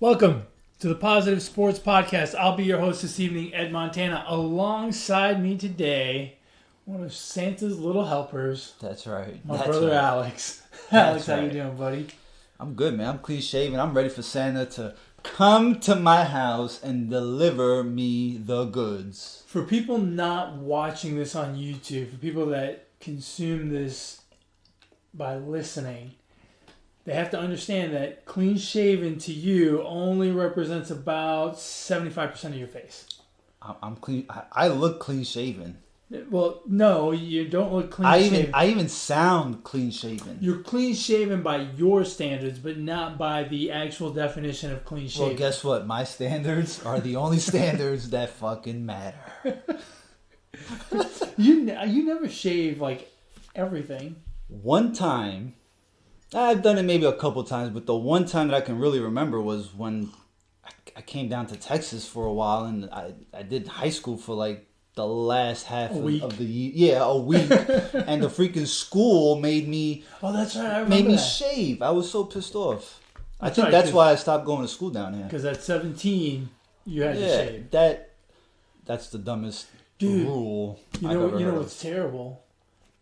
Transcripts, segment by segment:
Welcome to the Positive Sports Podcast. I'll be your host this evening, Ed Montana. Alongside me today, one of Santa's little helpers. That's right. My That's brother right. Alex. That's Alex, how you right. doing, buddy? I'm good, man. I'm clean shaven. I'm ready for Santa to come to my house and deliver me the goods. For people not watching this on YouTube, for people that consume this by listening, they have to understand that clean shaven to you only represents about 75% of your face. I'm clean. I look clean shaven. Well, no, you don't look clean shaven. I even sound clean shaven. You're clean shaven by your standards, but not by the actual definition of clean shaven. Well, guess what? My standards are the only standards that fucking matter. You never shave like everything. One time, I've done it maybe a couple times, but the one time that I can really remember was when I came down to Texas for a while, and I did high school for like the last half of the year. Yeah, a week. And the freaking school made me... Oh, that's right. I remember me that. shave. I was so pissed off. I That's think right, that's why I stopped going to school down here. Because at 17, you had to shave. That's the dumbest Dude, rule You I've know, ever you know heard. what's terrible?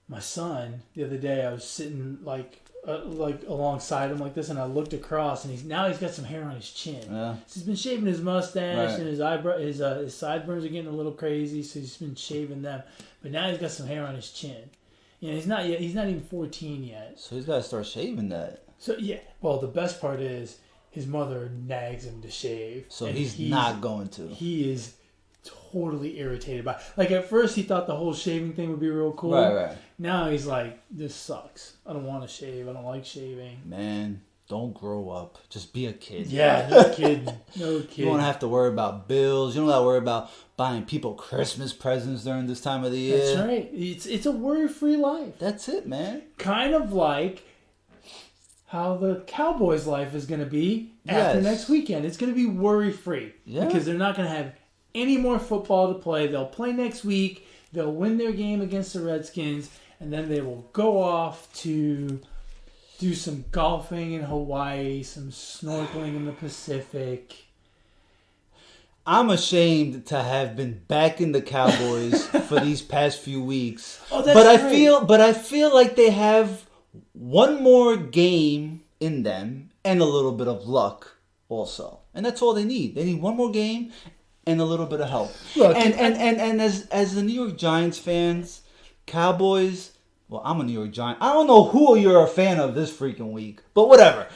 My son, the other day, I was sitting like alongside him like this, and I looked across, and he's got some hair on his chin. Yeah. So he's been shaving his mustache, Right. and his eyebrow, his sideburns are getting a little crazy, so he's been shaving them. But now he's got some hair on his chin. You know, he's not even 14 yet. So he's got to start shaving that. So yeah, well, the best part is his mother nags him to shave. So and he's not going to. He is totally irritated by it. Like at first he thought the whole shaving thing would be real cool. Right. Now he's like, this sucks. I don't want to shave. I don't like shaving. Man, don't grow up. Just be a kid. Yeah, no kidding. No You kidding. don't have to worry about bills. You don't have to worry about buying people Christmas presents during this time of the year. That's right. It's a worry-free life. That's it, man. Kind of like how the Cowboys' life is going to be after Yes. next weekend. It's going to be worry-free. Yeah. Because they're not going to have any more football to play. They'll play next week. They'll win their game against the Redskins. And then they will go off to do some golfing in Hawaii, some snorkeling in the Pacific. I'm ashamed to have been backing the Cowboys for these past few weeks. Oh, that's but right. I feel like they have one more game in them and a little bit of luck also. And that's all they need. They need one more game and a little bit of help. Look, and as the New York Giants fans, Cowboys, well, I'm a New York Giant. I don't know who you're a fan of this freaking week, but whatever.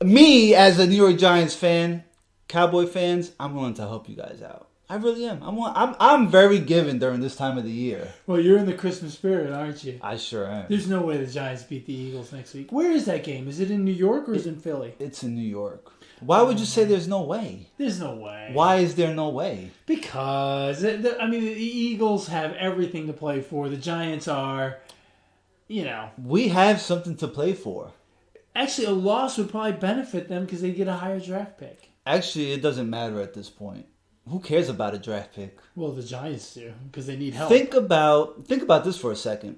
Me, as a New York Giants fan, Cowboy fans, I'm willing to help you guys out. I really am. I'm very giving during this time of the year. Well, you're in the Christmas spirit, aren't you? I sure am. There's no way the Giants beat the Eagles next week. Where is that game? Is it in New York or is it in Philly? It's in New York. Why would you say there's no way? There's no way. Why is there no way? Because, the Eagles have everything to play for. The Giants are, We have something to play for. Actually, a loss would probably benefit them because they get a higher draft pick. Actually, it doesn't matter at this point. Who cares about a draft pick? Well, the Giants do because they need help. Think about this for a second.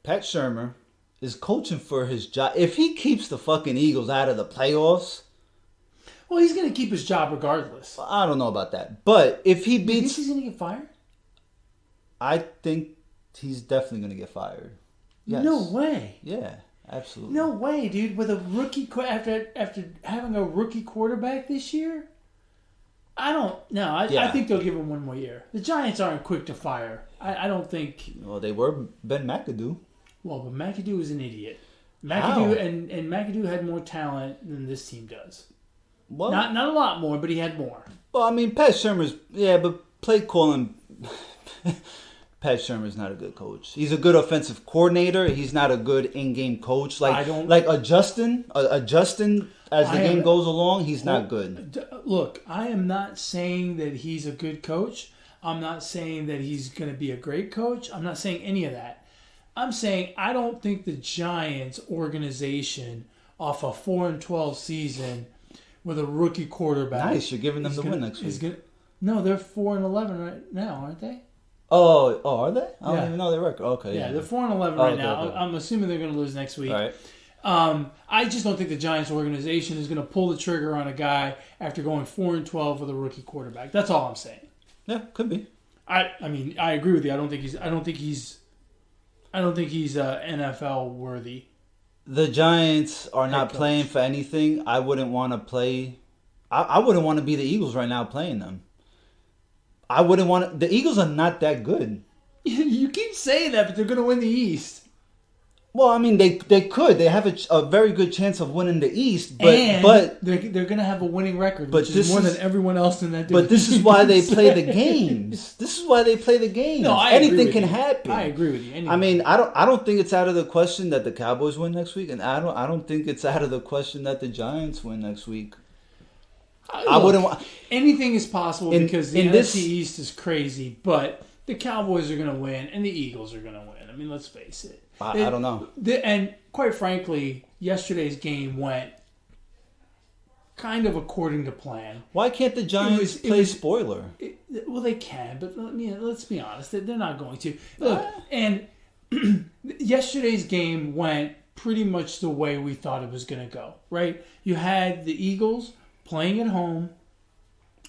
Pat Shurmur is coaching for his job. If he keeps the fucking Eagles out of the playoffs, Well, he's going to keep his job regardless. I don't know about that. But if he You think beats, he's going to get fired? I think he's definitely going to get fired. Yes. No way. Yeah, absolutely. No way, dude. With a rookie after having a rookie quarterback this year, I think they'll give him one more year. The Giants aren't quick to fire. I don't think. Well, they were Ben McAdoo. Well, but McAdoo is an idiot. How? McAdoo and McAdoo had more talent than this team does. Well, Not a lot more, but he had more. Well, I mean, Pat Shurmur's but play calling. Pat Shurmur's not a good coach. He's a good offensive coordinator. He's not a good in-game coach. Adjusting as the game goes along. He's not good. Look, I am not saying that he's a good coach. I'm not saying that he's going to be a great coach. I'm not saying any of that. I'm saying I don't think the Giants organization off a 4-12 season with a rookie quarterback. Nice, you're giving them the win next week. No, they're 4-11 right now, aren't they? Oh, are they? I Yeah. don't even know their record. Okay, Yeah, yeah. they're 4-11 right now. I'm assuming they're going to lose next week. All right. I just don't think the Giants organization is going to pull the trigger on a guy after going 4-12 with a rookie quarterback. That's all I'm saying. Yeah, could be. I mean, I agree with you. I don't think he's NFL worthy. The Giants are not playing for anything. I wouldn't want to play. I wouldn't want to be the Eagles right now playing them. I wouldn't want to. The Eagles are not that good. You keep saying that, but they're going to win the East. Well, I mean, they could. They have a very good chance of winning the East, but they're going to have a winning record, which is more than everyone else in that division. But this is why they play the games. This is why they play the games. No, anything can happen. I agree with you. Anyway. I mean, I don't think it's out of the question that the Cowboys win next week, and I don't think it's out of the question that the Giants win next week. I wouldn't want anything is possible because the NFC East is crazy, but the Cowboys are going to win and the Eagles are going to win. I mean, let's face it. I don't know. And quite frankly, yesterday's game went kind of according to plan. Why can't the Giants play spoiler? Well, they can, but let's be honest. They're not going to. Look, and yesterday's game went pretty much the way we thought it was going to go, right? You had the Eagles playing at home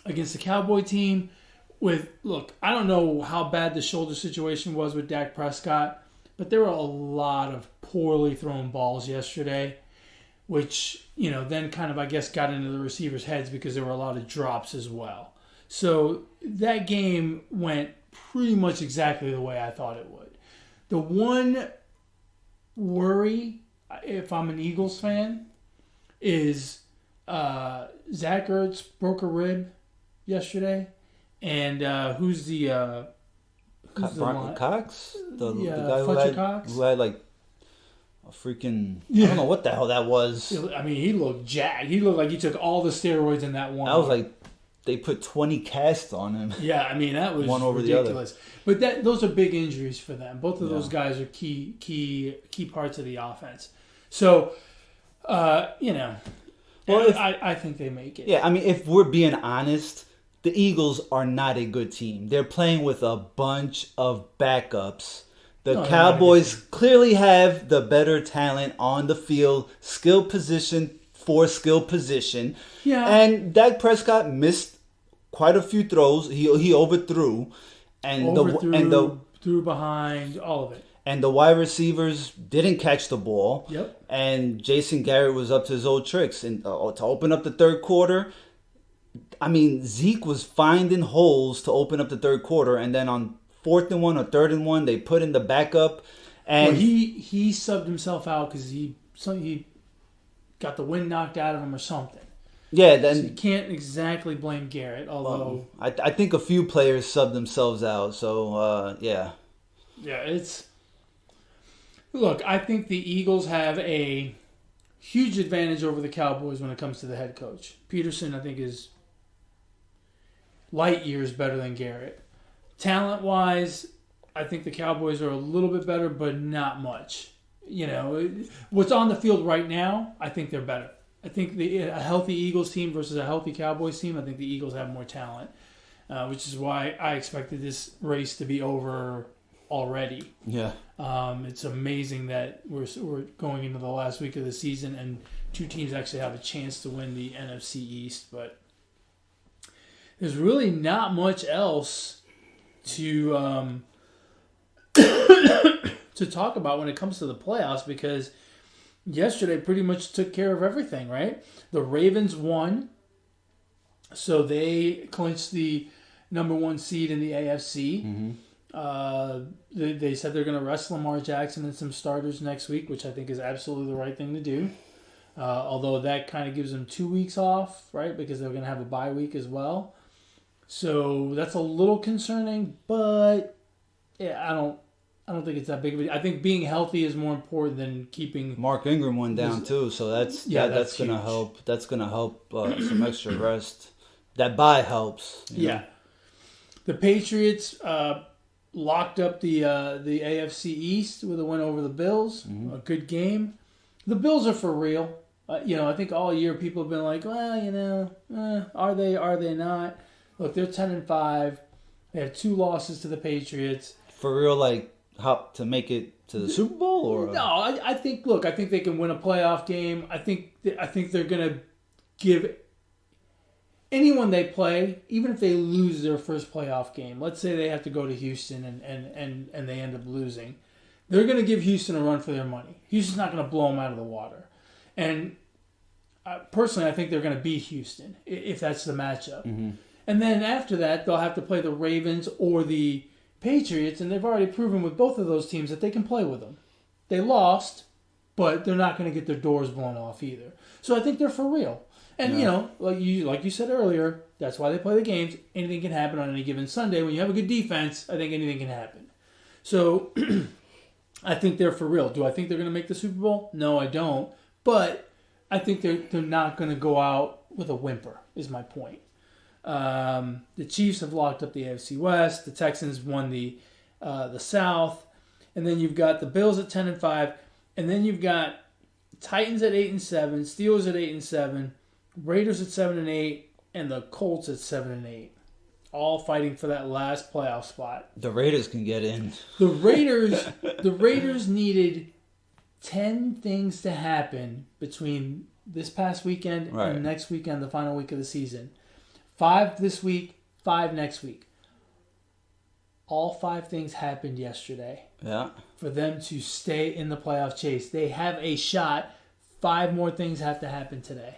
against the Cowboy team look, I don't know how bad the shoulder situation was with Dak Prescott, but there were a lot of poorly thrown balls yesterday, which, then kind of, I guess, got into the receivers' heads because there were a lot of drops as well. So that game went pretty much exactly the way I thought it would. The one worry, if I'm an Eagles fan, is Zach Ertz broke a rib yesterday. And who's the Cox? The guy who had like a freaking... I don't know what the hell that was. I mean, he looked jacked. He looked like he took all the steroids in that one. That was like they put 20 casts on him. Yeah, I methat was one over ridiculous. The other. But those are big injuries for them. Both of those guys are key parts of the offense. So, well, I think they make it. Yeah, I mean, if we're being honest, the Eagles are not a good team. They're playing with a bunch of backups. The Cowboys clearly have the better talent on the field, skill position for skill position. Yeah. And Dak Prescott missed quite a few throws. He overthrew. Threw behind, all of it. And the wide receivers didn't catch the ball. Yep. And Jason Garrett was up to his old tricks. And to open up the third quarter, I mean, Zeke was finding holes to open up the third quarter, and then on 4th and 1 or 3rd and 1, they put in the backup. And he subbed himself out because he got the wind knocked out of him or something. Yeah, then so you can't exactly blame Garrett, although I think a few players subbed themselves out. So yeah. Yeah, look. I think the Eagles have a huge advantage over the Cowboys when it comes to the head coach. Peterson, I think, is light years better than Garrett. Talent-wise, I think the Cowboys are a little bit better, but not much. What's on the field right now, I think they're better. I think a healthy Eagles team versus a healthy Cowboys team, I think the Eagles have more talent, which is why I expected this race to be over already. Yeah. It's amazing that we're going into the last week of the season and two teams actually have a chance to win the NFC East, but there's really not much else to to talk about when it comes to the playoffs because yesterday pretty much took care of everything, right? The Ravens won, so they clinched the number 1 seed in the AFC. Mm-hmm. They said they're going to rest Lamar Jackson and some starters next week, which I think is absolutely the right thing to do. Although that kind of gives them 2 weeks off, right? Because they're going to have a bye week as well. So that's a little concerning, but yeah, I don't think it's that big of a deal. I think being healthy is more important than keeping. Mark Ingram went down too, so that's gonna help. That's gonna help some extra rest. That bye helps. Yeah, the Patriots locked up the AFC East with a win over the Bills. Mm-hmm. A good game. The Bills are for real. I think all year people have been like, well, are they? Are they not? Look, they're 10-5. They have 2 losses to the Patriots. For real, like how to make it to the Super Bowl? Or No, I think. Look, I think they can win a playoff game. I think they're gonna give anyone they play, even if they lose their first playoff game. Let's say they have to go to Houston and they end up losing. They're gonna give Houston a run for their money. Houston's not gonna blow them out of the water. And personally, I think they're gonna beat Houston if that's the matchup. Mm-hmm. And then after that, they'll have to play the Ravens or the Patriots, and they've already proven with both of those teams that they can play with them. They lost, but they're not going to get their doors blown off either. So I think they're for real. And, like you said earlier, that's why they play the games. Anything can happen on any given Sunday. When you have a good defense, I think anything can happen. So I think they're for real. Do I think they're going to make the Super Bowl? No, I don't. But I think they're not going to go out with a whimper, is my point. The Chiefs have locked up the AFC West. The Texans won the South, and then you've got the Bills at 10-5, and then you've got Titans at 8-7, Steelers at 8-7, Raiders at 7-8, and the Colts at 7-8, all fighting for that last playoff spot. The Raiders can get in. The Raiders needed 10 things to happen between this past weekend and next weekend, the final week of the season. 5 this week, 5 next week. All 5 things happened yesterday. Yeah. For them to stay in the playoff chase. They have a shot. 5 more things have to happen today.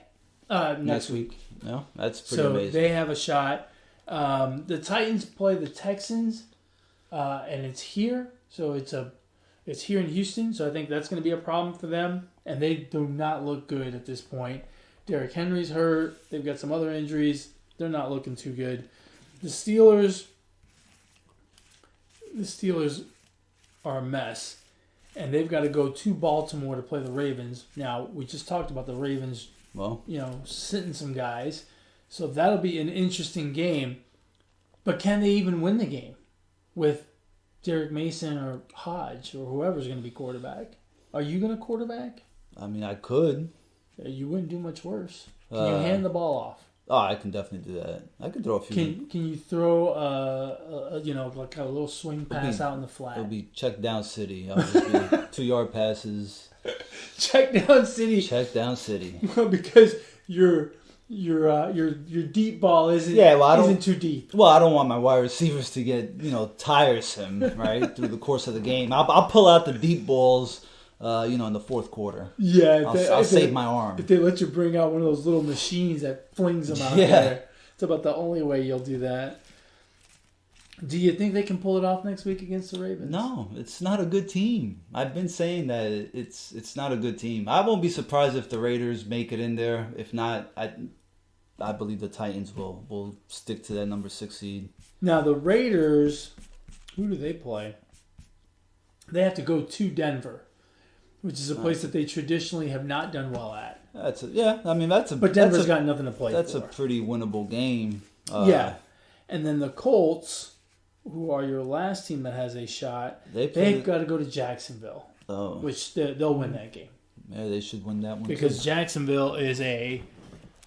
Next week. Yeah, that's pretty amazing. So they have a shot. The Titans play the Texans, and it's here. So it's here in Houston. So I think that's going to be a problem for them. And they do not look good at this point. Derrick Henry's hurt. They've got some other injuries. They're not looking too good. The Steelers are a mess, and they've got to go to Baltimore to play the Ravens. Now, we just talked about the Ravens, sitting some guys, so that'll be an interesting game. But can they even win the game with Derek Mason or Hodge or whoever's going to be quarterback? Are you going to quarterback? I mean, I could. You wouldn't do much worse. Can you hand the ball off? Oh, I can definitely do that. I can throw a few. Can you throw like a little swing pass out in the flat? It'll be check down city. I'll just be 2-yard passes. Check down city. Check down city. Because your deep ball isn't too deep. Well, I don't want my wide receivers to get tiresome right through the course of the game. I'll pull out the deep balls. In the fourth quarter. Yeah. I'll save my arm. If they let you bring out one of those little machines that flings them out there, it's about the only way you'll do that. Do you think they can pull it off next week against the Ravens? No, it's not a good team. I've been saying that it's not a good team. I won't be surprised if the Raiders make it in there. If not, I believe the Titans will stick to that number 6 seed. Now, the Raiders, who do they play? They have to go to Denver, which is a place that they traditionally have not done well at. But Denver's got nothing to play for. That's a pretty winnable game. Yeah. And then the Colts, who are your last team that has a shot, they've got to go to Jacksonville, which they'll win that game. Yeah, they should win that one because Jacksonville is a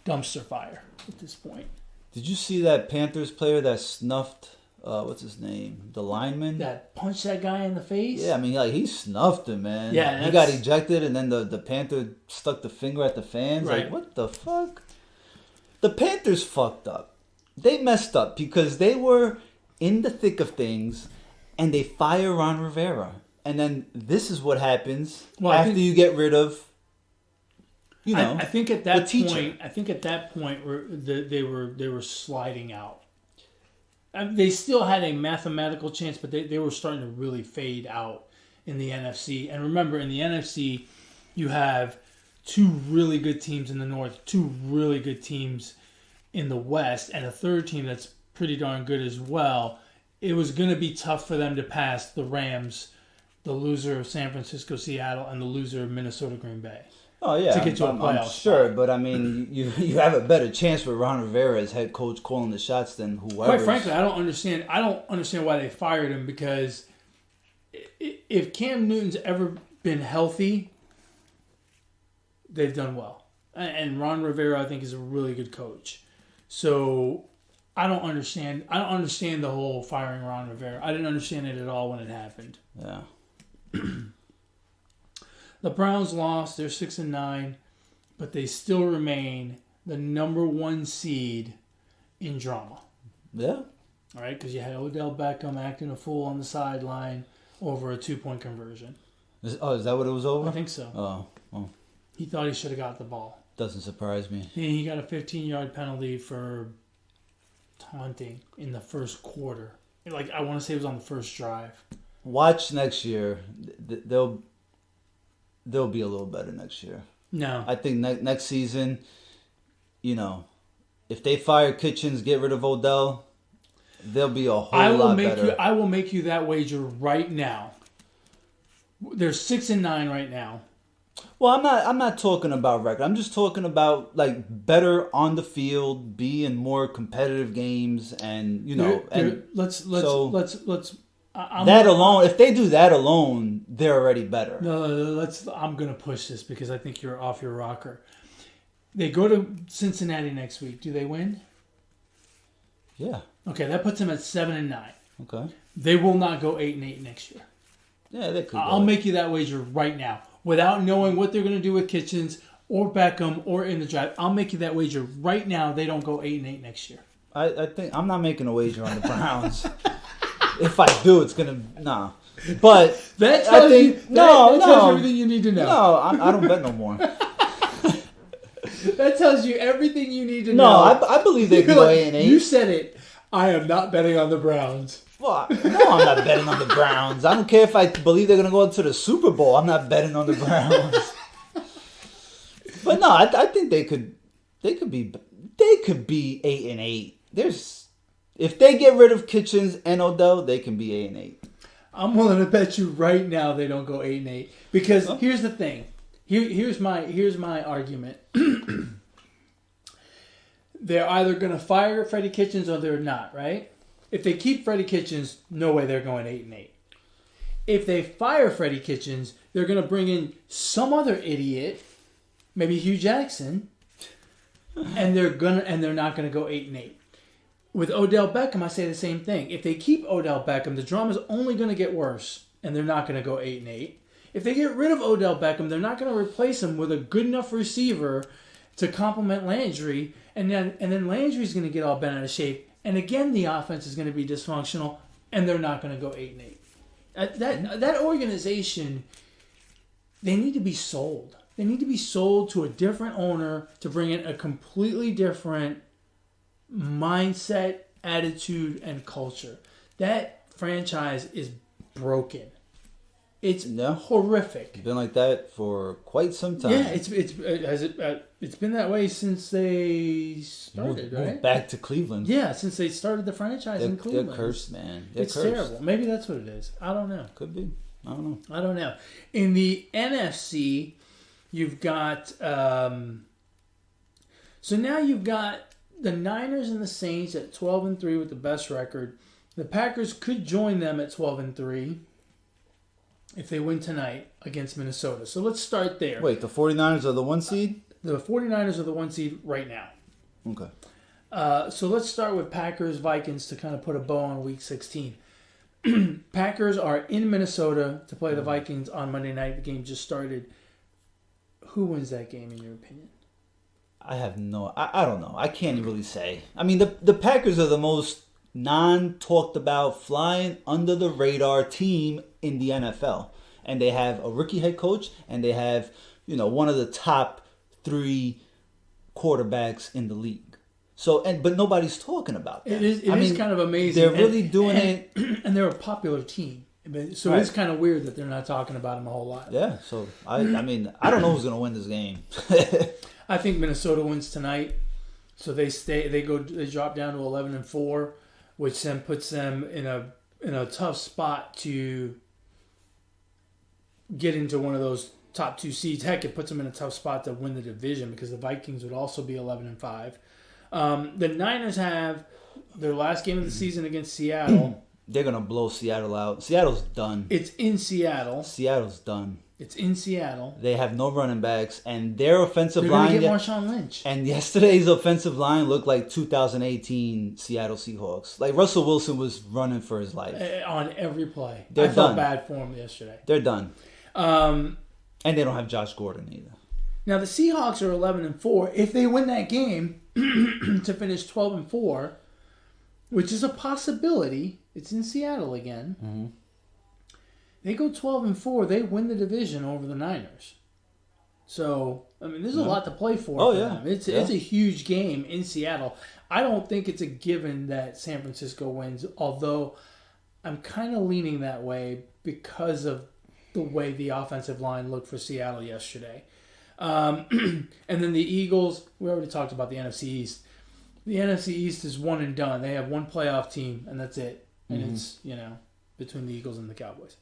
dumpster fire at this point. Did you see that Panthers player that snuffed... what's his name? The lineman? That punched that guy in the face? Yeah, I mean, he snuffed him, man. Yeah, he got ejected, and then the Panther stuck the finger at the fans. Right. Like, what the fuck? The Panthers fucked up. They messed up because they were in the thick of things, and they fire Ron Rivera. And then this is what happens after you get rid of, I think at that point, they were sliding out. They still had a mathematical chance, but they were starting to really fade out in the NFC. And remember, in the NFC, you have 2 really good teams in the North, 2 really good teams in the West, and a third team that's pretty darn good as well. It was going to be tough for them to pass the Rams, the loser of San Francisco, Seattle, and the loser of Minnesota, Green Bay. Oh yeah, to get to a playoff. I'm sure, but I mean, you have a better chance with Ron Rivera as head coach calling the shots than whoever. Quite frankly, I don't understand why they fired him, because if Cam Newton's ever been healthy, they've done well, and Ron Rivera I think is a really good coach. So I don't understand. I don't understand the whole firing Ron Rivera. I didn't understand it at all when it happened. Yeah. The Browns lost. They're 6-9, but they still remain the number 1 seed in drama. Yeah. All right, because you had Odell Beckham acting a fool on the sideline over a 2-point conversion. Is that what it was over? I think so. Oh, well, He thought he should have got the ball. doesn't surprise me. And he got a 15-yard penalty for taunting in the first quarter. Like, I want to say it was on the first drive. Watch next year. They'll be a little better next year. No. I think next season, if they fire Kitchens, get rid of Odell, they'll be a whole lot better. I will make you that wager right now. They're 6-9 right now. Well, I'm not talking about record. I'm just talking about like better on the field, be in more competitive games, and let's. That alone, if they do that alone, they're already better. No, I'm gonna push this because I think you're off your rocker. They go to Cincinnati next week. Do they win? Yeah. Okay, that puts them at 7-9. Okay. They will not go 8-8 next year. Yeah, they could. I'll make you that wager right now, without knowing what they're gonna do with Kitchens or Beckham or in the draft. I'll make you that wager right now. They don't go 8-8 next year. I think I'm not making a wager on the Browns. If I do, it's gonna But that tells you everything you need to know. No, I don't bet no more. That tells you everything you need to know. No, I believe they can go 8-8. You said it. I am not betting on the Browns. Well, no, I'm not betting on the Browns. I don't care if I believe they're gonna go into the Super Bowl. I'm not betting on the Browns. But no, I think they could be 8-8. If they get rid of Kitchens and Odell, they can be 8-8. I'm willing to bet you right now they don't go 8-8 because here's the thing. Here's my argument. They're either going to fire Freddie Kitchens or they're not, right? If they keep Freddie Kitchens, no way they're going 8-8. If they fire Freddie Kitchens, they're going to bring in some other idiot, maybe Hugh Jackson, and they're not going to go 8-8. With Odell Beckham, I say the same thing. If they keep Odell Beckham, the drama's only going to get worse, and they're not going to go 8-8. If they get rid of Odell Beckham, they're not going to replace him with a good enough receiver to complement Landry, and then Landry's going to get all bent out of shape, and again the offense is going to be dysfunctional, and they're not going to go 8-8. That organization, they need to be sold. They need to be sold to a different owner to bring in a completely different mindset, attitude, and culture. That franchise is broken. It's horrific. It's been like that for quite some time. Yeah, it's been that way since they started, right? Moved back to Cleveland. Yeah, since they started the franchise in Cleveland. They're cursed, man. It's terrible. Maybe that's what it is. I don't know. Could be. I don't know. In the NFC, you've got so now you've got the Niners and the Saints at 12-3 with the best record. The Packers could join them at 12-3 if they win tonight against Minnesota. So let's start there. Wait, the 49ers are the 1 seed? The 49ers are the 1 seed right now. Okay. So let's start with Packers-Vikings to kind of put a bow on Week 16. Packers are in Minnesota to play the Vikings on Monday night. The game just started. Who wins that game in your opinion? I don't know. I can't really say. I mean, the Packers are the most non-talked about, flying under the radar team in the NFL. And they have a rookie head coach, and they have, one of the top 3 quarterbacks in the league. So, but nobody's talking about that. It is kind of amazing. They're really doing it. And they're a popular team. So right. It's kind of weird that they're not talking about them a whole lot. Yeah, so I mean, I don't know who's going to win this game. I think Minnesota wins tonight. So they drop down to 11-4, which then puts them in a tough spot to get into one of those top 2 seeds. Heck, it puts them in a tough spot to win the division because the Vikings would also be 11-5. The Niners have their last game of the season against Seattle. They're going to blow Seattle out. Seattle's done. It's in Seattle. Seattle's done. It's in Seattle. They have no running backs, and their offensive They're line. going to get Marshawn Lynch. And yesterday's offensive line looked like 2018 Seattle Seahawks. Like Russell Wilson was running for his life On every play. They're I felt done. bad for him yesterday. They're done. Um, And they don't have Josh Gordon either. Now the Seahawks are 11-4. If they win that game to finish 12-4, which is a possibility, it's in Seattle again. Mm-hmm. They go 12-4. They win the division over the Niners. So I mean, there's a lot to play for. Them. It's a huge game in Seattle. I don't think it's a given that San Francisco wins, although I'm kind of leaning that way because of the way the offensive line looked for Seattle yesterday. And then the Eagles, we already talked about the NFC East. The NFC East is one and done. They have one playoff team, and that's it. And it's, between the Eagles and the Cowboys.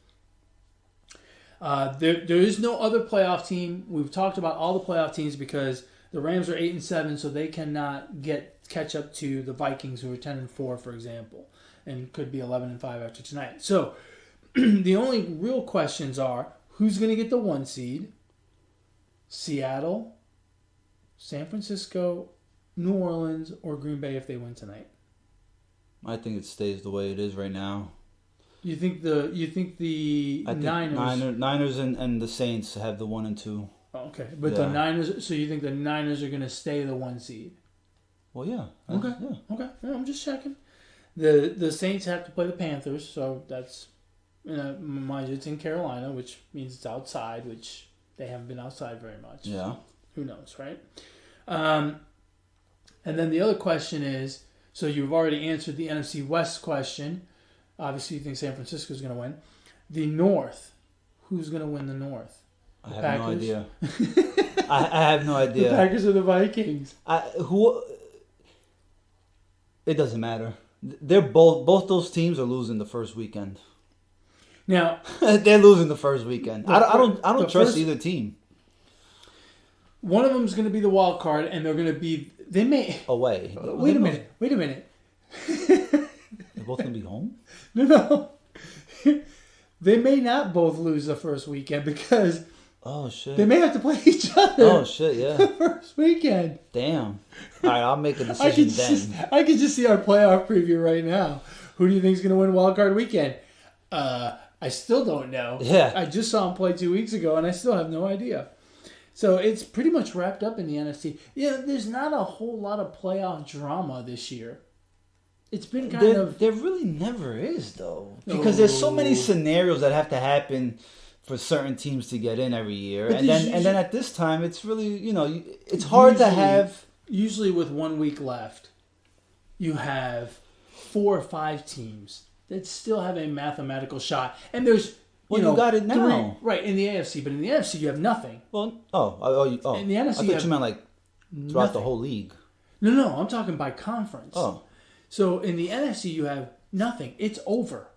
There is no other playoff team. We've talked about all the playoff teams because the Rams are 8-7, so they cannot catch up to the Vikings, who are 10-4, for example, and could be 11-5 after tonight. So the only real questions are who's going to get the 1 seed? Seattle, San Francisco, New Orleans, or Green Bay if they win tonight. I think it stays the way it is right now. You think the Niners and the Saints have the 1 and 2. Okay, but the Niners. So you think the Niners are going to stay the 1 seed? Well, yeah. Okay. Okay. Yeah, I'm just checking. The Saints have to play the Panthers, so that's mind you, it's in Carolina, which means it's outside, which they haven't been outside very much. Yeah. So who knows, right? And then the other question is, so you've already answered the NFC West question. Obviously, you think San Francisco is going to win. The North, who's going to win the North? I have no idea. I have no The idea. Packers or the Vikings? It doesn't matter. They're both those teams are losing the first weekend. Now they're losing the first weekend. I don't trust either team. One of them is going to be the wild card, and they're going to be. They may away. Wait a minute. They're both going to be home? No. They may not both lose the first weekend because oh shit, they may have to play each other. Oh shit, yeah. The first weekend. Damn. All right, I'll make a decision then. I can just see our playoff preview right now. Who do you think is going to win wild card weekend? I still don't know. Yeah. I just saw him play 2 weeks ago, and I still have no idea. So it's pretty much wrapped up in the NFC. Yeah, there's not a whole lot of playoff drama this year. It's been There really never is, though. Because there's so many scenarios that have to happen for certain teams to get in every year. And then at this time, it's really, it's hard to have... Usually with 1 week left, you have 4 or 5 teams that still have a mathematical shot. And there's... you got it now. Right, in the AFC. But in the NFC, you have nothing. Well, In the NFC, I thought you meant like throughout the whole league. No, I'm talking by conference. Oh. So in the NFC, you have nothing. It's over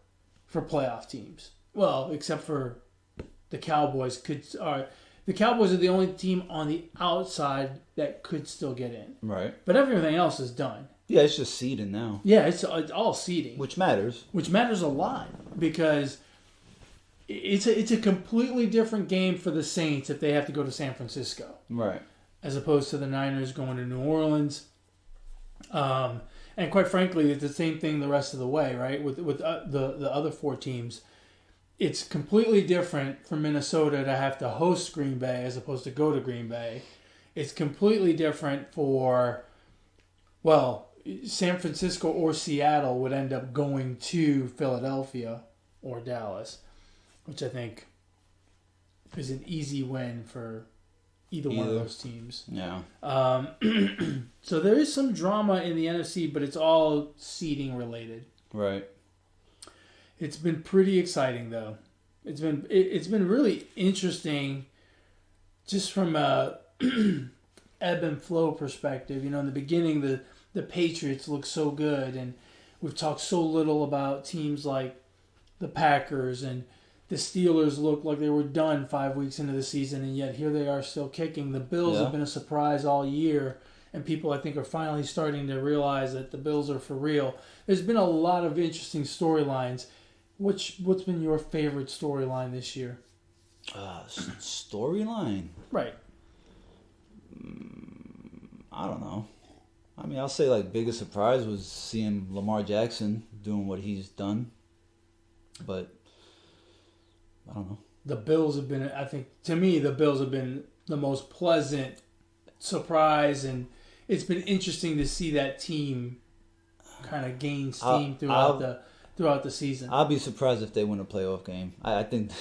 for playoff teams. Well, except for the Cowboys. The Cowboys are the only team on the outside that could still get in. Right. But everything else is done. Yeah, it's just seeding now. Yeah, it's all seeding. Which matters. Which matters a lot because it's a completely different game for the Saints if they have to go to San Francisco. Right. As opposed to the Niners going to New Orleans. And quite frankly, it's the same thing the rest of the way, right? With the other 4 teams. It's completely different for Minnesota to have to host Green Bay as opposed to go to Green Bay. It's completely different for, San Francisco or Seattle would end up going to Philadelphia or Dallas, which I think is an easy win for either one of those teams. Yeah. So there is some drama in the NFC, but it's all seeding related. Right. It's been pretty exciting, though. It's been really interesting, just from a ebb and flow perspective. In the beginning, the Patriots looked so good, and we've talked so little about teams like the Packers, and the Steelers looked like they were done 5 weeks into the season, and yet here they are still kicking. The Bills have been a surprise all year, and people, I think, are finally starting to realize that the Bills are for real. There's been a lot of interesting storylines. What's been your favorite storyline this year? Storyline. Right. I don't know. I mean, I'll say like biggest surprise was seeing Lamar Jackson doing what he's done, but I don't know. The Bills have been, I think, to me, the Bills have been the most pleasant surprise, and it's been interesting to see that team kind of gain steam throughout the season. I'll be surprised if they win a playoff game. I think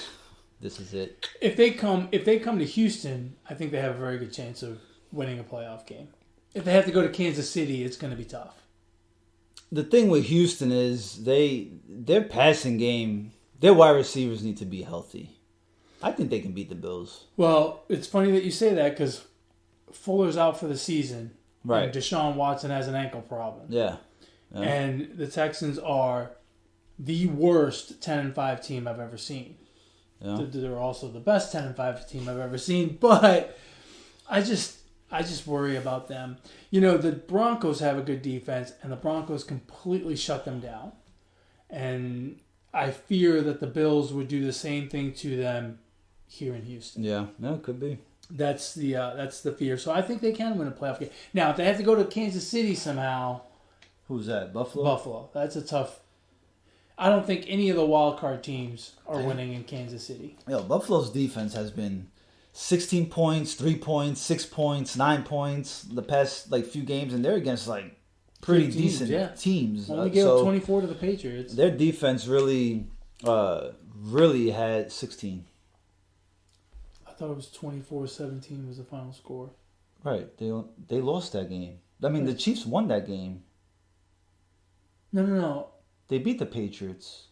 this is it. If they come to Houston, I think they have a very good chance of winning a playoff game. If they have to go to Kansas City, it's going to be tough. The thing with Houston is their passing game, their wide receivers need to be healthy. I think they can beat the Bills. Well, it's funny that you say that because Fuller's out for the season. Right. And Deshaun Watson has an ankle problem. Yeah. And the Texans are the worst 10-5 team I've ever seen. Yeah. They're also the best 10-5 team I've ever seen, but I just worry about them. You know, the Broncos have a good defense, and the Broncos completely shut them down. And I fear that the Bills would do the same thing to them here in Houston. Yeah, it could be. That's the fear. So I think they can win a playoff game. Now, if they have to go to Kansas City somehow, who's that? Buffalo. Buffalo. That's a tough. I don't think any of the wild card teams are winning in Kansas City. Yo, Buffalo's defense has been 16 points, 3 points, 6 points, 9 points the past few games, and they're against pretty decent teams. Only gave up 24 to the Patriots. Their defense really had 16. I thought it was 24-17 was the final score. Right. They lost that game. I mean, the Chiefs won that game. No. They beat the Patriots.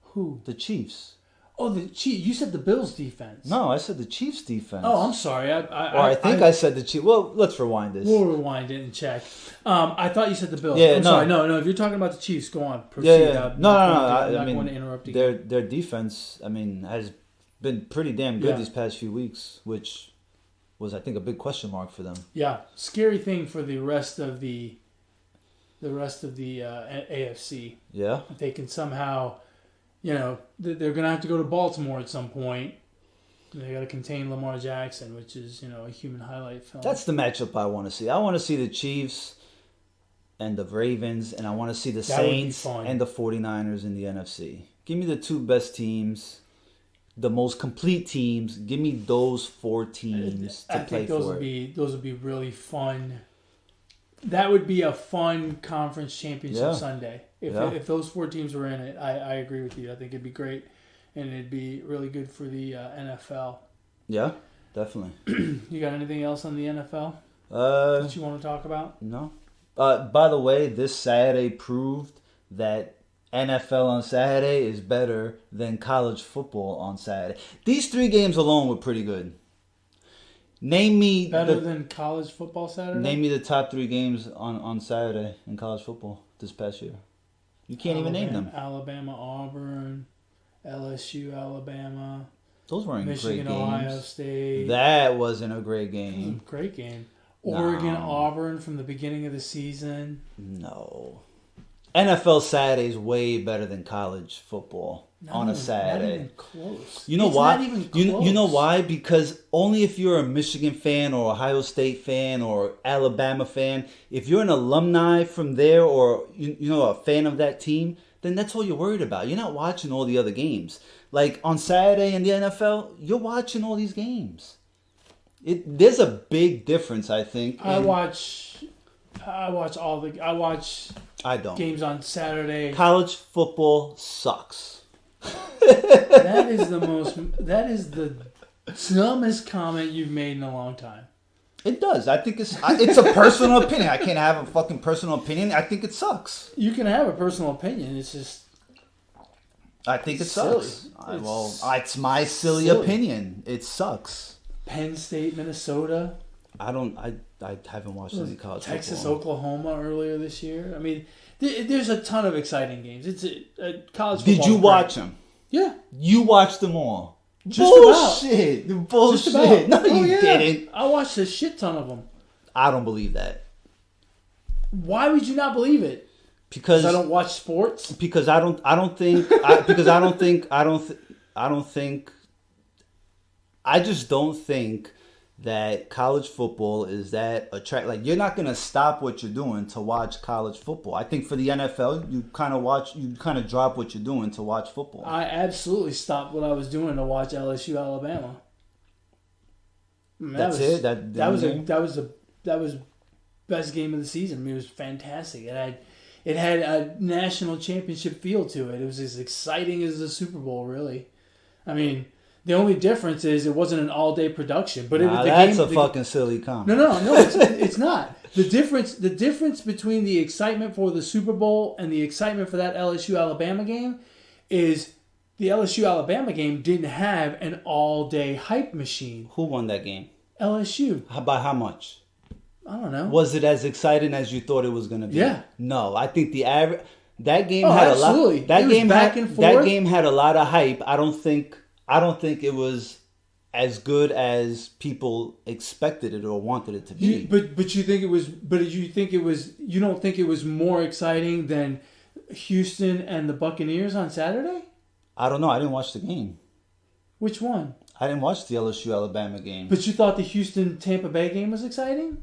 Who? The Chiefs. Oh, the Chiefs. You said the Bills' defense. No, I said the Chiefs' defense. Oh, I'm sorry. I think I said the Chiefs. Well, let's rewind this. We'll rewind it and check. I thought you said the Bills. Yeah, I'm sorry. No. If you're talking about the Chiefs, go on. Proceed. Yeah. No. I'm not going to interrupt you. Their defense, has been pretty damn good these past few weeks, which was, I think, a big question mark for them. Yeah, scary thing for the rest of the AFC. Yeah. If they can somehow, they're going to have to go to Baltimore at some point. They got to contain Lamar Jackson, which is, a human highlight film. That's the matchup I want to see. I want to see the Chiefs and the Ravens, and I want to see the Saints and the 49ers in the NFC. Give me the two best teams, the most complete teams. Give me those four teams to play for. Those would be really fun. That would be a fun conference championship Sunday. If those four teams were in it, I agree with you. I think it'd be great, and it'd be really good for the NFL. Yeah, definitely. You got anything else on the NFL that you want to talk about? No. By the way, this Saturday proved that NFL on Saturday is better than college football on Saturday. These 3 games alone were pretty good. Name me better than college football Saturday? Name me the top 3 games on Saturday in college football this past year. You can't even name them. Alabama, Auburn, LSU, Alabama. Those weren't Michigan, great games. Ohio State. That wasn't a great game. Great game. Oregon, Auburn from the beginning of the season. No. NFL Saturday is way better than college football on a Saturday. Not even close. You know why? Not even close. You know why? Because only if you're a Michigan fan or Ohio State fan or Alabama fan, if you're an alumni from there or a fan of that team, then that's all you're worried about. You're not watching all the other games. Like on Saturday in the NFL, you're watching all these games. There's a big difference, I think. I don't. Games on Saturday. College football sucks. That is the dumbest comment you've made in a long time. It does. I think it's a personal opinion. I can't have a fucking personal opinion. I think it sucks. You can have a personal opinion. It's just. I think it sucks. It's my silly opinion. It sucks. Penn State, Minnesota. I haven't watched any college Texas, football. Oklahoma earlier this year. I mean, there's a ton of exciting games. It's a college football. Did you watch them? Yeah. You watched them all. Bullshit. Bullshit. No, you didn't. I watched a shit ton of them. I don't believe that. Why would you not believe it? Because I don't watch sports. Because I don't think I just don't think that college football is that attract. Like, you're not gonna stop what you're doing to watch college football. I think for the NFL, you kind of drop what you're doing to watch football. I absolutely stopped what I was doing to watch LSU Alabama. I mean, That's it. That was best game of the season. I mean, it was fantastic. It had a national championship feel to it. It was as exciting as the Super Bowl, really. I mean, the only difference is it wasn't an all-day production. But that's a fucking silly comment. No, it's not. The difference between the excitement for the Super Bowl and the excitement for that LSU Alabama game is the LSU Alabama game didn't have an all-day hype machine. Who won that game? LSU. By how much? I don't know. Was it as exciting as you thought it was going to be? Yeah. No, I think that game had absolutely. That game had a lot of hype. I don't think it was as good as people expected it or wanted it to be. But you think it was? But you think it was? You don't think it was more exciting than Houston and the Buccaneers on Saturday? I don't know. I didn't watch the game. Which one? I didn't watch the LSU Alabama game. But you thought the Houston Tampa Bay game was exciting?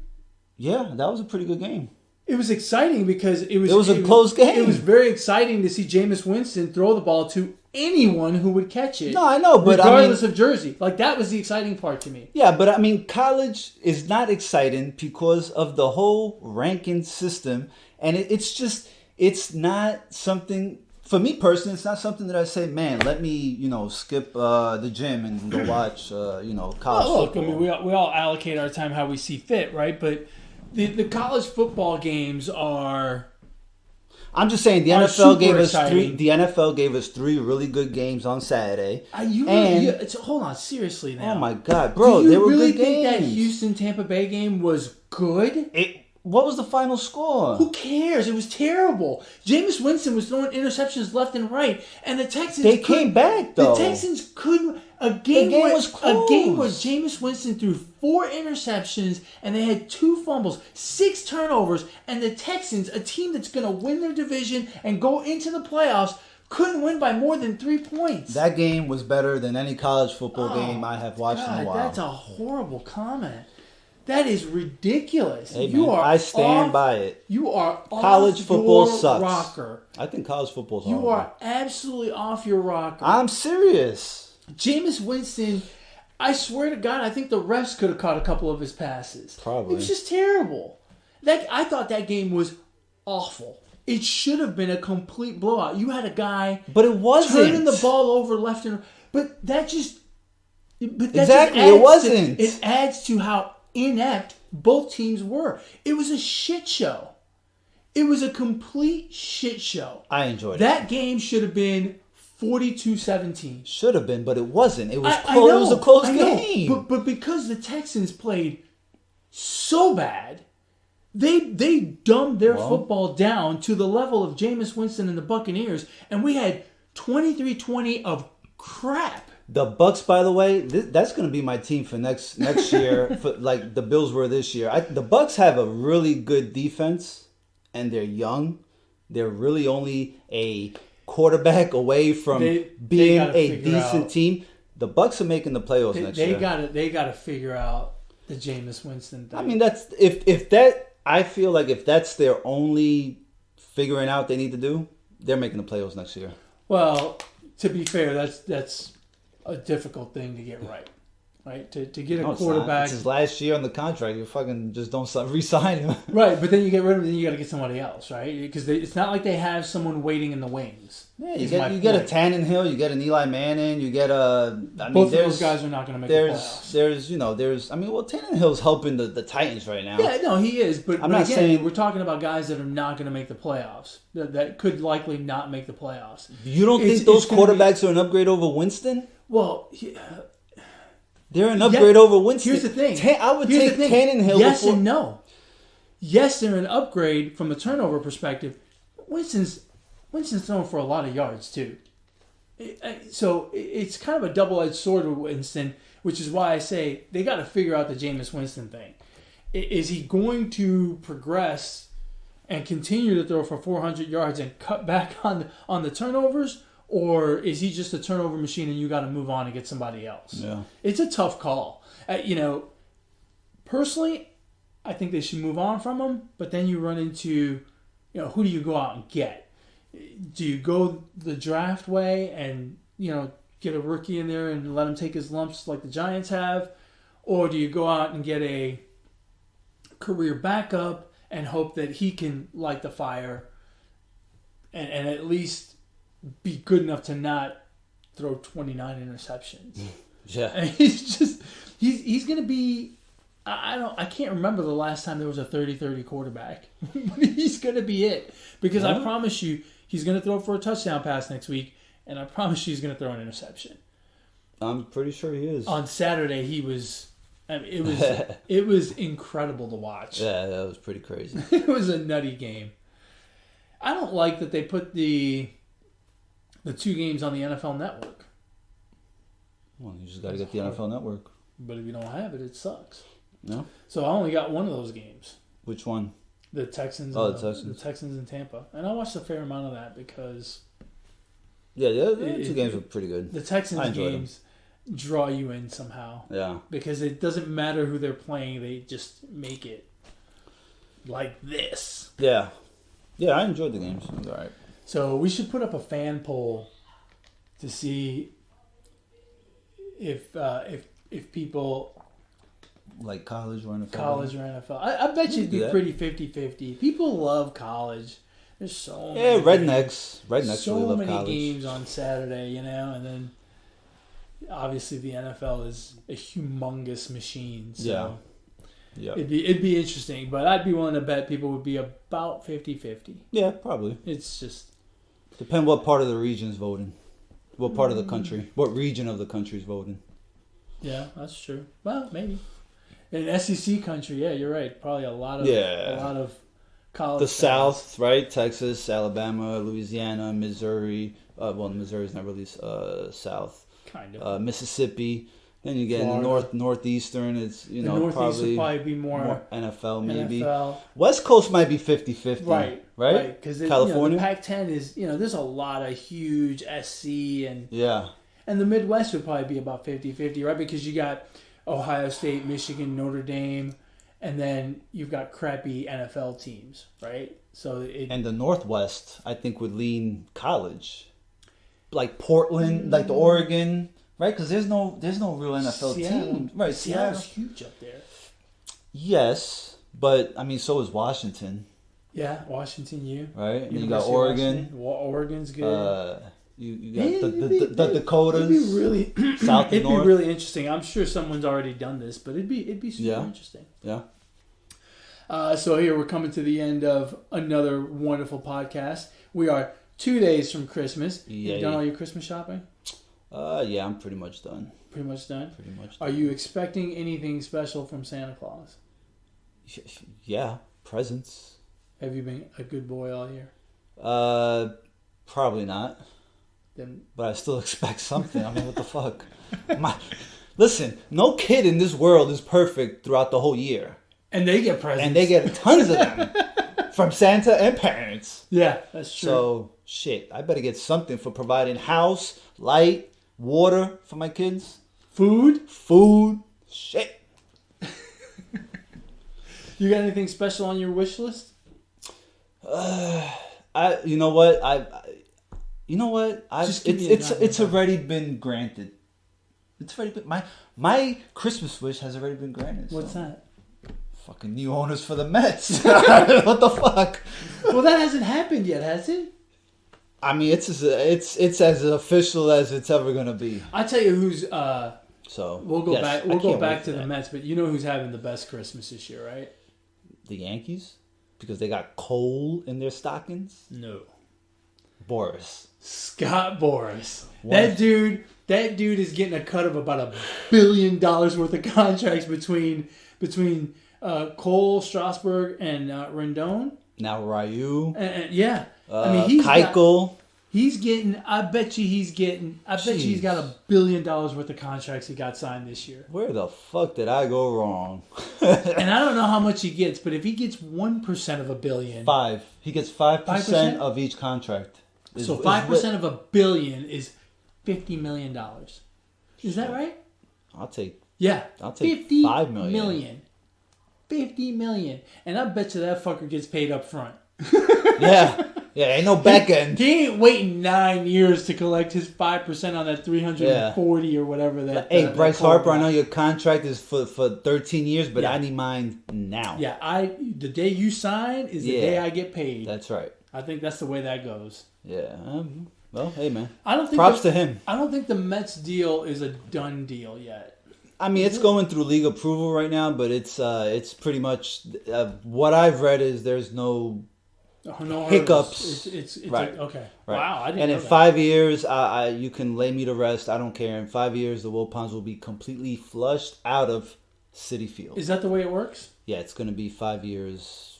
Yeah, that was a pretty good game. It was exciting because it was a close game. It was very exciting to see Jameis Winston throw the ball to anyone who would catch it. No, I know, but regardless of jersey, like that was the exciting part to me. Yeah, but I mean, college is not exciting because of the whole ranking system, and it's not something. For me personally, it's not something that I say, man, let me, skip the gym and go watch, college football. I mean, we all allocate our time how we see fit, right? But the college football games are. I'm just saying the NFL gave us exciting. The NFL gave us 3 really good games on Saturday. Hold on, seriously now. Oh my God, bro, they were really good games. Think that Houston Tampa Bay game was good? What was the final score? Who cares? It was terrible. Jameis Winston was throwing interceptions left and right, and the Texans. They came back though. The Texans couldn't. A game where Jameis Winston threw 4 interceptions and they had 2 fumbles, 6 turnovers, and the Texans, a team that's going to win their division and go into the playoffs, couldn't win by more than 3 points. That game was better than any college football game I have watched in a while. That's a horrible comment. That is ridiculous. Hey, man, I stand by it. You are college football your sucks. rocker. I think college football's horrible. You are absolutely off your rocker. I'm serious. Jameis Winston, I swear to God, I think the refs could have caught a couple of his passes. Probably. It was just terrible. I thought that game was awful. It should have been a complete blowout. You had a guy, but it wasn't, turning the ball over left and right. But that just, exactly, it wasn't. It adds to how inept both teams were. It was a shit show. It was a complete shit show. I enjoyed it. That game should have been 42-17. Should have been, but it wasn't. It was close. It was a close game. But because the Texans played so bad, they dumbed their football down to the level of Jameis Winston and the Buccaneers, and we had 23-20 of crap. The Bucks, by the way, that's going to be my team for next year, for, like the Bills were this year. The Bucks have a really good defense, and they're young. They're really only a quarterback away from being a decent team. The Bucks are making the playoffs next year. They got to figure out the Jameis Winston thing. I mean, that's if that. I feel like if that's their only figuring out they need to do, they're making the playoffs next year. Well, to be fair, that's a difficult thing to get right. Right? To get a quarterback. It's his last year on the contract. You fucking just don't re-sign him. Right, but then you get rid of him, then you got to get somebody else, right? Because it's not like they have someone waiting in the wings. Yeah, you get a Tannenhill, you get an Eli Manning, you get a. Both of those guys are not going to make the playoffs. Tannenhill's helping the Titans right now. Yeah, no, he is. But I'm not saying we're talking about guys that are not going to make the playoffs. That could likely not make the playoffs. You don't think those quarterbacks are an upgrade over Winston? Well. They're an upgrade over Winston. Here's the thing. I would take Tannenhill. Yes and no. Yes, they're an upgrade from a turnover perspective. Winston's thrown for a lot of yards too. So it's kind of a double-edged sword with Winston, which is why I say they got to figure out the Jameis Winston thing. Is he going to progress and continue to throw for 400 yards and cut back on the turnovers, or is he just a turnover machine and you got to move on and get somebody else? Yeah. It's a tough call. Personally, I think they should move on from him, but then you run into, who do you go out and get? Do you go the draft way and, get a rookie in there and let him take his lumps like the Giants have? Or do you go out and get a career backup and hope that he can light the fire and at least be good enough to not throw 29 interceptions? Yeah. And he's going to be, I can't remember the last time there was a 30-30 quarterback. But he's going to be it. Because I promise you, he's going to throw for a touchdown pass next week, and I promise you he's going to throw an interception. I'm pretty sure he is. On Saturday, it was incredible to watch. Yeah, that was pretty crazy. It was a nutty game. I don't like that they put the 2 games on the NFL Network. Well, you just got to get the NFL Network. But if you don't have it, it sucks. No? So I only got one of those games. Which one? The Texans. Oh, the Texans. The Texans in Tampa. And I watched a fair amount of that because... Yeah, the 2 games were pretty good. The Texans games draw you in somehow. Yeah. Because it doesn't matter who they're playing. They just make it like this. Yeah. Yeah, I enjoyed the games. It was all right. So we should put up a fan poll to see if people... Like college or NFL? College or NFL. I bet you it'd be pretty 50-50. People love college. There's so many. Yeah, rednecks. Rednecks so really love many college. games on Saturday, and then obviously the NFL is a humongous machine. So yeah. It'd be interesting, but I'd be willing to bet people would be about 50-50. Yeah, probably. It's just depend what part of the region's voting. What part of the country? What region of the country is voting? Yeah, that's true. Well, maybe. In SEC country, yeah, you're right. Probably a lot of college. The South, right? Texas, Alabama, Louisiana, Missouri. Well, Missouri's not really South. Kind of. Mississippi. Then you get in the northeastern. It's the Northeast probably would probably be more NFL maybe. NFL. West Coast might be 50-50. Right. Because California, the Pac-10 is there's a lot of huge SC and yeah, and the Midwest would probably be about 50-50, right? Because you got Ohio State, Michigan, Notre Dame, and then you've got crappy NFL teams, right? And the Northwest, I think, would lean college, like Portland, like the Oregon, right? Because there's no real NFL team, right? Seattle's huge up there. Yes, but I mean, so is Washington. Yeah, Washington U. Right, and you got Oregon. Oregon's good. You got the Dakotas. It'd be really South and North. It'd be really interesting. I'm sure someone's already done this, but it'd be super interesting. Yeah. So here we're coming to the end of another wonderful podcast. We are 2 days from Christmas. You done all your Christmas shopping? Yeah, I'm pretty much done. Pretty much done? Pretty much done. Are you expecting anything special from Santa Claus? Yeah, presents. Have you been a good boy all year? Probably not. Then, but I still expect something. I mean, what the fuck? Listen, no kid in this world is perfect throughout the whole year. And they get presents. And they get tons of them from Santa and parents. Yeah, that's true. So, shit, I better get something for providing house, light, water for my kids. Food. Shit. You got anything special on your wish list? You know what? It's already been granted. It's already been my Christmas wish has already been granted. What's that? Fucking new owners for the Mets. What the fuck? Well, that hasn't happened yet, has it? I mean, it's as official as it's ever gonna be. I tell you who's. So we'll go back. We'll go back to the Mets, but you know who's having the best Christmas this year, right? The Yankees, because they got coal in their stockings. No. Boris. Scott Boris. What? That dude is getting a cut of about $1 billion worth of contracts between Cole, Strasburg, and Rendon. Now Ryu. Yeah. I mean, he's Keuchel. I bet you he's got $1 billion worth of contracts he got signed this year. Where the fuck did I go wrong? And I don't know how much he gets, but if he gets 1% of $1 billion. He gets 5% of each contract. So 5% of $1 billion is $50 million. Is that right? I'll take Yeah. I'll take 50 $5 million. $50 million. And I bet you that fucker gets paid up front. Yeah. Yeah, ain't no back end. He ain't waiting 9 years to collect his 5% on that 340 or whatever that. Hey, that Bryce call Harper, I was. know your contract is for 13 years, but Yeah. I need mine now. Yeah, the day you sign is the Yeah. day I get paid. That's right. I think that's the way that goes. Yeah. Well, hey, man. I don't think Props to him. I don't think the Mets deal is a done deal yet. I mean, it's going through league approval right now, but it's pretty much what I've read is there's no No hiccups. It's Right. Okay. Right. Wow, I didn't And know in that. 5 years, you can lay me to rest. I don't care. In 5 years, the Wilpons will be completely flushed out of Citi Field. Is that the way it works? Yeah, it's going to be 5 years.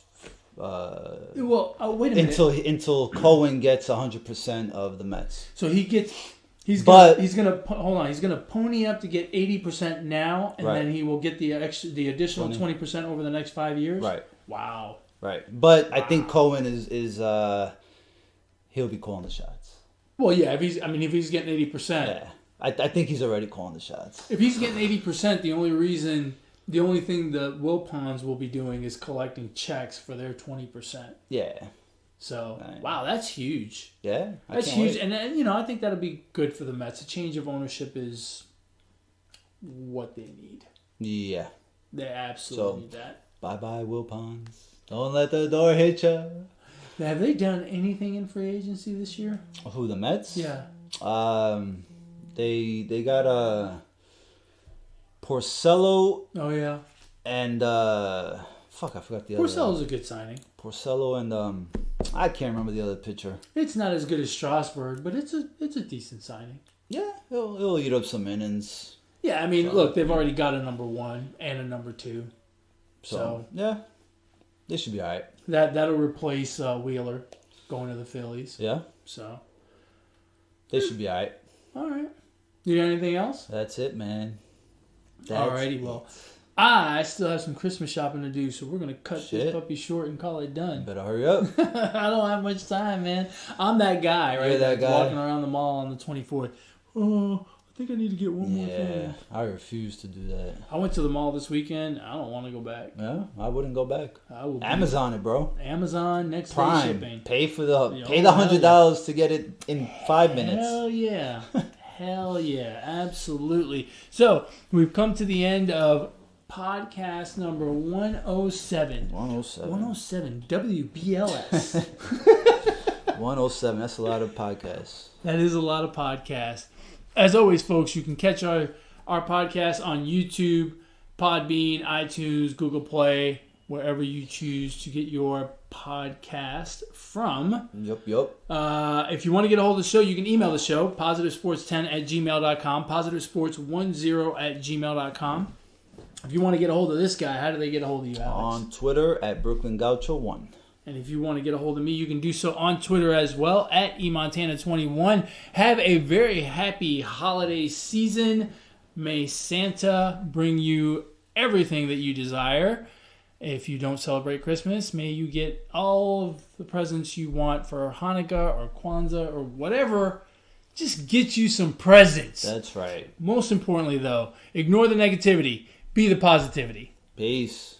Well, wait a minute. Until Cohen gets 100% of the Mets. So he's But- gonna pony up to get 80% now, and Right. then he will get the additional 20% over the next 5 years. Right. Wow. Right. But I think Cohen is he'll be calling the shots. Well, yeah. If he's getting 80%, Yeah. I think he's already calling the shots. if he's getting 80%, the only thing the Wilpons will be doing is collecting checks for their 20%. Yeah. So Right. wow, that's huge. Yeah. That's huge, and I think that'll be good for the Mets. A change of ownership is what they need. Yeah. They absolutely So- need that. Bye-bye, Wilpons. Don't let the door hit you. Now, have they done anything in free agency this year? Who, the Mets? Yeah. They got Porcello Oh yeah. and I forgot the other. Porcello's a good signing. Porcello and I can't remember the other pitcher. It's not as good as Strasburg, but it's a decent signing. Yeah, he'll eat up some innings. Yeah, I mean, look, they've already got a number 1 and a number 2, so yeah, they should be all right. that'll replace Wheeler going to the Phillies. Yeah, So, they should be all right. all right. You got anything else? That's it, man. Alrighty, well, I still have some Christmas shopping to do, so we're gonna cut this Shit. puppy short and call it done. Better hurry up. I don't have much time, man. I'm that guy, right? You're that that's guy. walking around the mall on the 24th. Oh, I think I need to get one more Yeah, thing. I refuse to do that. I went to the mall this weekend. I don't want to go back. Yeah, I wouldn't go back. I will be- Amazon it, bro. Amazon next day Prime. shipping. Pay Yeah, the $100 to get it in 5 minutes. Hell yeah. Hell yeah. Absolutely. So we've come to the end of podcast number 107. 107. 107 WBLS. 107. That's a lot of podcasts. That is a lot of podcasts. As always, folks, you can catch our podcast on YouTube, Podbean, iTunes, Google Play, wherever you choose to get your podcast from. Yup. If you want to get a hold of the show, you can email the show, positivesports10@gmail.com, positivesports10@gmail.com. If you want to get a hold of this guy, how do they get a hold of you, Alex? On Twitter at Brooklyn Gaucho 1. And if you want to get a hold of me, you can do so on Twitter as well, at eMontana21. Have a very happy holiday season. May Santa bring you everything that you desire. If you don't celebrate Christmas, may you get all of the presents you want for Hanukkah or Kwanzaa or whatever. Just get you some presents. That's right. Most importantly, though, ignore the negativity. Be the positivity. Peace.